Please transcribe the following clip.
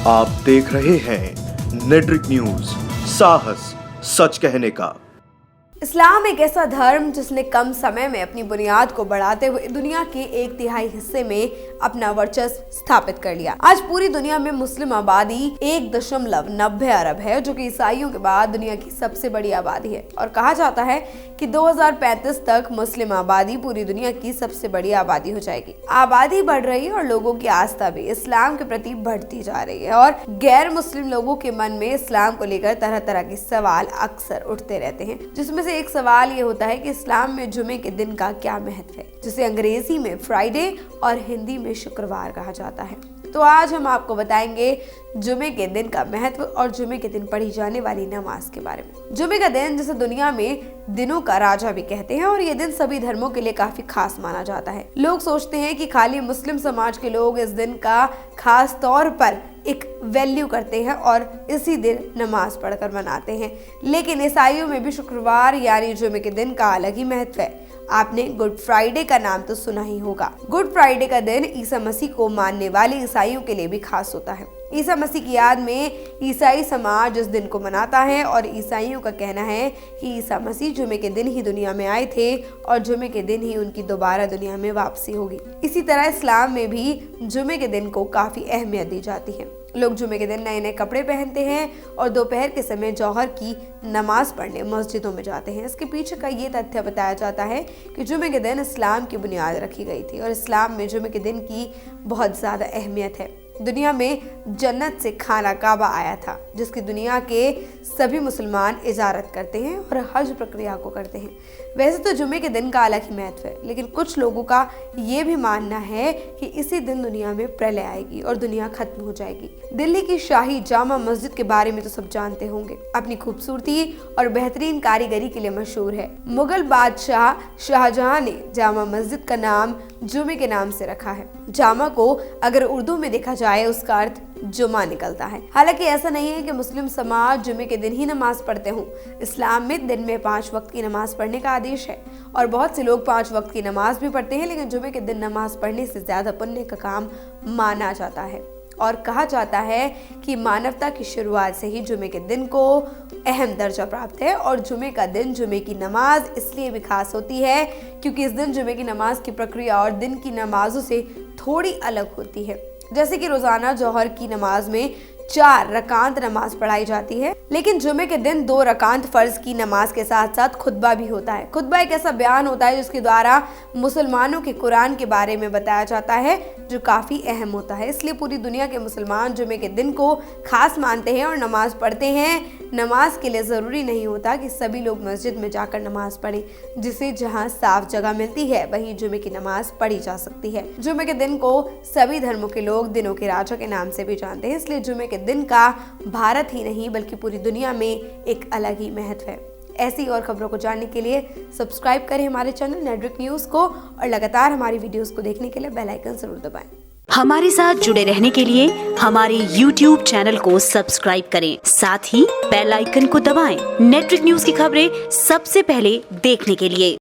आप देख रहे हैं नेट्रिक न्यूज, साहस सच कहने का। इस्लाम एक ऐसा धर्म जिसने कम समय में अपनी बुनियाद को बढ़ाते हुए दुनिया के 1/3 हिस्से में अपना वर्चस्व स्थापित कर लिया। आज पूरी दुनिया में मुस्लिम आबादी 1.90 अरब है, जो कि ईसाइयों के बाद दुनिया की सबसे बड़ी आबादी है। और कहा जाता है कि 2035 तक मुस्लिम आबादी पूरी दुनिया की सबसे बड़ी आबादी हो जाएगी। आबादी बढ़ रही है और लोगों की आस्था भी इस्लाम के प्रति बढ़ती जा रही है और गैर मुस्लिम लोगों के मन में इस्लाम को लेकर तरह तरह के सवाल अक्सर उठते रहते हैं, जिसमें से एक सवाल ये होता है कि इस्लाम में जुमे के दिन का क्या महत्व है, जिसे अंग्रेजी में फ्राइडे और हिंदी में शुक्रवार कहा जाता है। तो आज हम आपको बताएंगे जुमे के दिन का महत्व और जुमे के दिन पढ़ी जाने वाली नमाज के बारे में। जुमे का दिन जिसे दुनिया में दिनों का राजा भी कहते हैं और ये दिन सभी धर्मों के लिए काफी खास माना जाता है। लोग सोचते हैं कि खाली मुस्लिम समाज के लोग इस दिन का खास तौर पर एक वैल्यू करते हैं और इसी दिन नमाज पढ़कर मनाते हैं, लेकिन ईसाइयों में भी शुक्रवार यानी जुमे के दिन का अलग ही महत्व है। आपने गुड फ्राइडे का नाम तो सुना ही होगा। गुड फ्राइडे का दिन ईसा मसीह को मानने वाले ईसाइयों के लिए भी खास होता है। ईसा मसीह की याद में ईसाई समाज इस दिन को मनाता है और ईसाइयों का कहना है कि ईसा मसीह जुमे के दिन ही दुनिया में आए थे और जुमे के दिन ही उनकी दोबारा दुनिया में वापसी होगी। इसी तरह इस्लाम में भी जुमे के दिन को काफी अहमियत दी जाती है। लोग जुमे के दिन नए नए कपड़े पहनते हैं और दोपहर के समय जौहर की नमाज पढ़ने मस्जिदों में जाते हैं। इसके पीछे का ये तथ्य बताया जाता है कि जुमे के दिन इस्लाम की बुनियाद रखी गई थी और इस्लाम में जुमे के दिन की बहुत ज़्यादा अहमियत है। दुनिया में जन्नत से खाना काबा आया था, जिसकी दुनिया के सभी मुसलमान इजारत करते हैं और हज प्रक्रिया को करते हैं। वैसे तो जुमे के दिन का अलग ही महत्व है, लेकिन कुछ लोगों का ये भी मानना है कि इसी दिन दुनिया में प्रलय आएगी और दुनिया खत्म हो जाएगी। दिल्ली की शाही जामा मस्जिद के बारे में तो सब जानते होंगे। अपनी खूबसूरती और बेहतरीन कारीगरी के लिए मशहूर है। मुगल बादशाह शाहजहां ने जामा मस्जिद का नाम जुमे के नाम से रखा है। जामा को अगर उर्दू में देखा जाए उसका अर्थ जुमा निकलता है। हालांकि ऐसा नहीं है कि मुस्लिम समाज जुमे के दिन ही नमाज पढ़ते हों। इस्लाम में दिन में 5 वक्त की नमाज पढ़ने का आदेश है और बहुत से लोग 5 वक्त की नमाज भी पढ़ते हैं, लेकिन जुमे के दिन नमाज पढ़ने से ज्यादा पुण्य का काम माना जाता है और कहा जाता है कि मानवता की शुरुआत से ही जुमे के दिन को अहम दर्जा प्राप्त है। और जुमे का दिन जुमे की नमाज इसलिए भी खास होती है क्योंकि इस दिन जुमे की नमाज की प्रक्रिया और दिन की नमाजों से थोड़ी अलग होती है। जैसे कि रोजाना जौहर की नमाज में 4 रकात नमाज पढ़ाई जाती है, लेकिन जुमे के दिन 2 रकात फर्ज की नमाज के साथ साथ खुतबा भी होता है। खुतबा एक ऐसा बयान होता है जिसके द्वारा मुसलमानों के कुरान के बारे में बताया जाता है, जो काफी अहम होता है। इसलिए पूरी दुनिया के मुसलमान जुमे के दिन को खास मानते हैं और नमाज पढ़ते हैं। नमाज के लिए जरूरी नहीं होता कि सभी लोग मस्जिद में जाकर नमाज पढ़ें, जिसे जहां साफ जगह मिलती है वहीं जुमे की नमाज पढ़ी जा सकती है। जुमे के दिन को सभी धर्मों के लोग दिनों के राजा के नाम से भी जानते हैं, इसलिए जुमे के दिन का भारत ही नहीं बल्कि पूरी दुनिया में एक अलग ही महत्व है। ऐसी और खबरों को जानने के लिए सब्सक्राइब करें हमारे चैनल नेट्रिक न्यूज को और लगातार हमारी वीडियोस को देखने के लिए बेल आइकन जरूर दबाएं। हमारे साथ जुड़े रहने के लिए हमारे YouTube चैनल को सब्सक्राइब करें, साथ ही बेल आइकन को दबाएं। नेट्रिक न्यूज की खबरें सबसे पहले देखने के लिए।